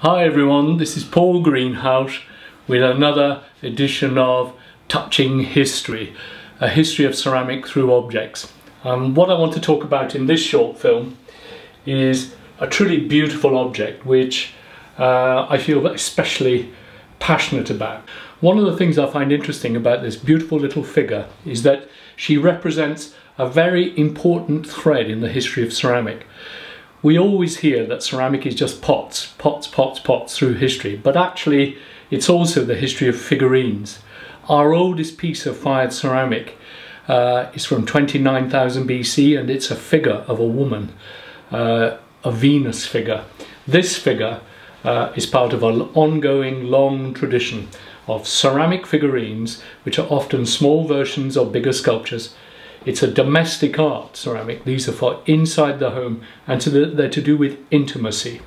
Hi everyone, this is Paul Greenhalgh with another edition of Touching History, a history of ceramic through objects. What I want to talk about in this short film is a truly beautiful object which I feel especially passionate about. One of the things I find interesting about this beautiful little figure is that she represents a very important thread in the history of ceramic. We always hear that ceramic is just pots through history, but actually it's also the history of figurines. Our oldest piece of fired ceramic is from 29,000 BC and it's a figure of a woman, a Venus figure. This figure is part of an ongoing long tradition of ceramic figurines, which are often small versions of bigger sculptures. It's a domestic art ceramic. These are for inside the home and they're to do with intimacy.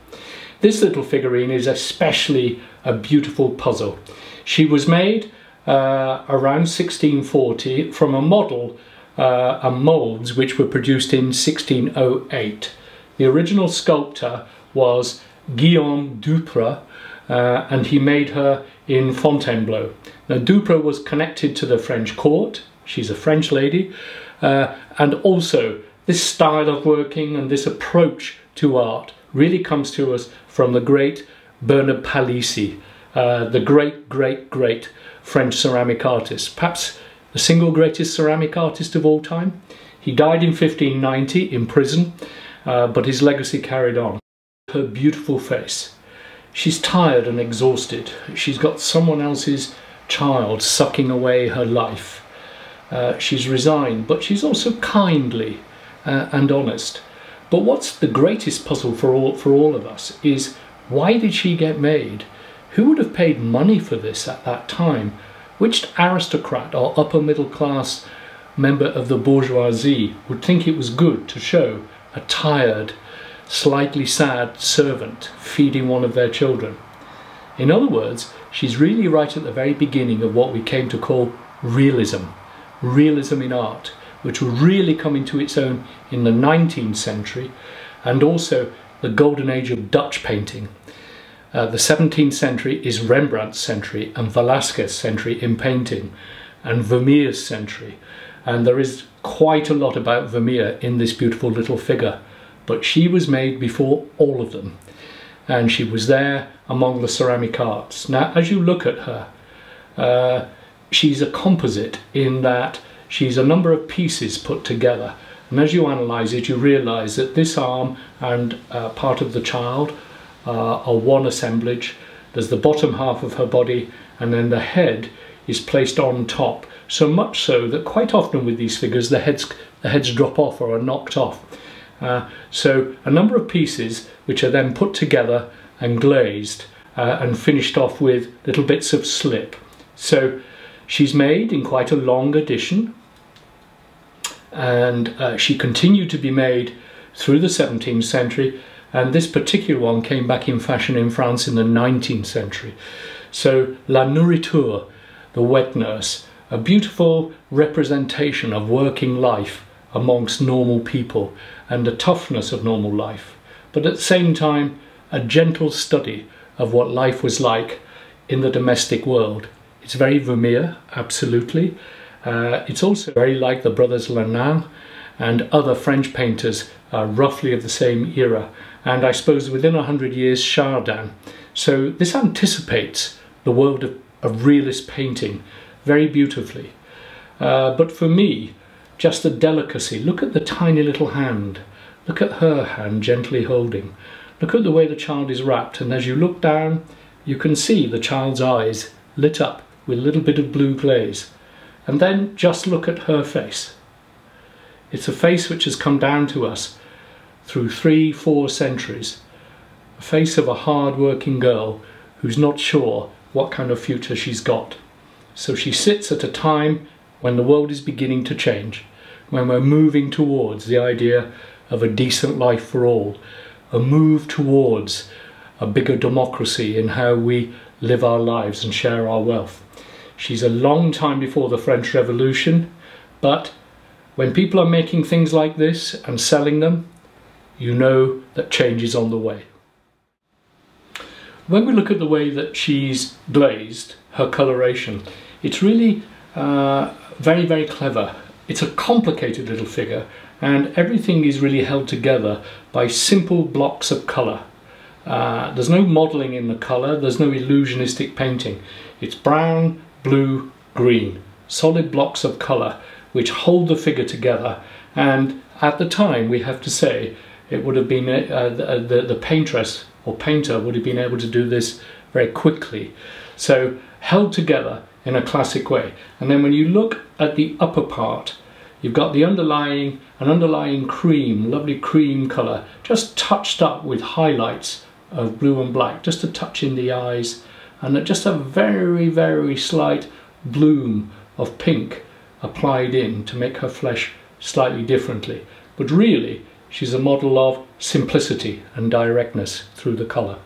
This little figurine is especially a beautiful puzzle. She was made around 1640 from a model and moulds which were produced in 1608. The original sculptor was Guillaume Duprat and he made her in Fontainebleau. Now Duprat was connected to the French court. She's a French lady, and also this style of working and this approach to art really comes to us from the great Bernard Palissy, the great French ceramic artist, perhaps the single greatest ceramic artist of all time. He died in 1590 in prison, but his legacy carried on. Her beautiful face. She's tired and exhausted. She's got someone else's child sucking away her life. She's resigned, but she's also kindly and honest. But what's the greatest puzzle for all of us is, why did she get made? Who would have paid money for this at that time? Which aristocrat or upper middle class member of the bourgeoisie would think it was good to show a tired, slightly sad servant feeding one of their children? In other words, she's really right at the very beginning of what we came to call realism. Realism in art, which will really come into its own in the 19th century, and also the golden age of Dutch painting. The 17th century is Rembrandt's century and Velasquez's century in painting, and Vermeer's century. And there is quite a lot about Vermeer in this beautiful little figure, but she was made before all of them, and she was there among the ceramic arts. Now, as you look at her, she's a composite in that she's a number of pieces put together, and as you analyse it you realise that this arm and part of the child are one assemblage. There's the bottom half of her body and then the head is placed on top, so much so that quite often with these figures the heads drop off or are knocked off. So a number of pieces which are then put together and glazed and finished off with little bits of slip. So she's made in quite a long edition, and she continued to be made through the 17th century, and this particular one came back in fashion in France in the 19th century. So La Nourriture, the wet nurse, a beautiful representation of working life amongst normal people and the toughness of normal life, but at the same time a gentle study of what life was like in the domestic world. It's very Vermeer, absolutely. It's also very like the brothers Lenain and other French painters roughly of the same era. And I suppose within 100 years, Chardin. So this anticipates the world of realist painting very beautifully. But for me, just the delicacy. Look at the tiny little hand. Look at her hand gently holding. Look at the way the child is wrapped. And as you look down, you can see the child's eyes lit up with a little bit of blue glaze. And then just look at her face. It's a face which has come down to us through 3-4 centuries. A face of a hard-working girl who's not sure what kind of future she's got. So she sits at a time when the world is beginning to change, when we're moving towards the idea of a decent life for all, a move towards a bigger democracy in how we live our lives and share our wealth. She's a long time before the French Revolution, but when people are making things like this and selling them, you know that change is on the way. when we look at the way that she's glazed, her coloration, it's really very, very clever. It's a complicated little figure, and everything is really held together by simple blocks of colour. There's no modelling in the colour, there's no illusionistic painting. It's brown, blue, green, solid blocks of colour which hold the figure together. And at the time, we have to say, it would have been the paintress or painter would have been able to do this very quickly. So held together in a classic way. And then when you look at the upper part, you've got the underlying cream, lovely cream colour, just touched up with highlights of blue and black, just a touch in the eyes, and just a very, very slight bloom of pink applied in to make her flesh slightly differently. But really, she's a model of simplicity and directness through the colour.